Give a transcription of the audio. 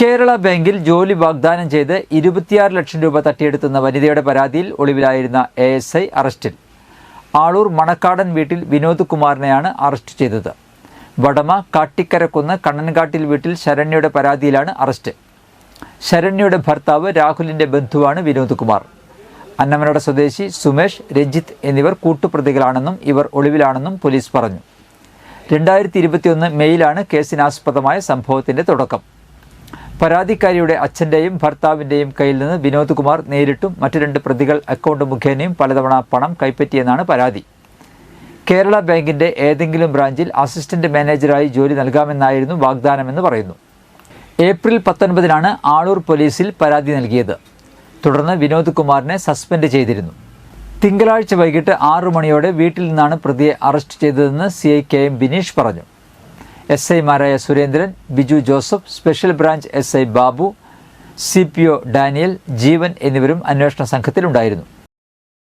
കേരള ബാങ്കിൽ ജോലി വാഗ്ദാനം ചെയ്ത് 26 ലക്ഷം രൂപ തട്ടിയെടുത്തുന്ന വനിതയുടെ പരാതിയിൽ ഒളിവിലായിരുന്ന ASI അറസ്റ്റിൽ. ആളൂർ മണക്കാടൻ വീട്ടിൽ വിനോദ് കുമാറിനെയാണ് അറസ്റ്റ് ചെയ്തത്. വടമ കാട്ടിക്കരക്കുന്ന് കണ്ണൻകാട്ടിൽ വീട്ടിൽ ശരണ്യയുടെ പരാതിയിലാണ് അറസ്റ്റ്. ശരണ്യയുടെ ഭർത്താവ് രാഹുലിന്റെ ബന്ധുവാണ് വിനോദ് കുമാർ. അന്നമനട സ്വദേശി സുമേഷ്, രഞ്ജിത്ത് എന്നിവർ കൂട്ടുപ്രതികളാണെന്നും ഇവർ ഒളിവിലാണെന്നും പോലീസ് പറഞ്ഞു. 2021 മെയ്യിലാണ് കേസിനാസ്പദമായ സംഭവത്തിന്റെ തുടക്കം. പരാതിക്കാരിയുടെ അച്ഛൻ്റെയും ഭർത്താവിൻ്റെയും കയ്യിൽ നിന്ന് വിനോദ് കുമാർ നേരിട്ടും മറ്റു 2 പ്രതികൾ അക്കൗണ്ട് മുഖേനയും പലതവണ പണം കൈപ്പറ്റിയെന്നാണ് പരാതി. കേരള ബാങ്കിന്റെ ഏതെങ്കിലും ബ്രാഞ്ചിൽ അസിസ്റ്റന്റ് മാനേജറായി ജോലി നൽകാമെന്നായിരുന്നു വാഗ്ദാനമെന്ന് പറയുന്നു. ഏപ്രിൽ 19-നാണ് ആളൂർ പോലീസിൽ പരാതി നൽകിയത്. തുടർന്ന് വിനോദ് കുമാറിനെ സസ്പെൻഡ് ചെയ്തിരുന്നു. തിങ്കളാഴ്ച വൈകിട്ട് 6 മണിയോടെ വീട്ടിൽ നിന്നാണ് പ്രതിയെ അറസ്റ്റ് ചെയ്തതെന്ന് CI KM ബിനീഷ് പറഞ്ഞു. SI-മാരായ Surendran, Biju Joseph, special branch SI Babu, CPO Daniel, Jeevan എന്നിവരും അന്വേഷണ സംഘത്തിലുണ്ടായിരുന്നു.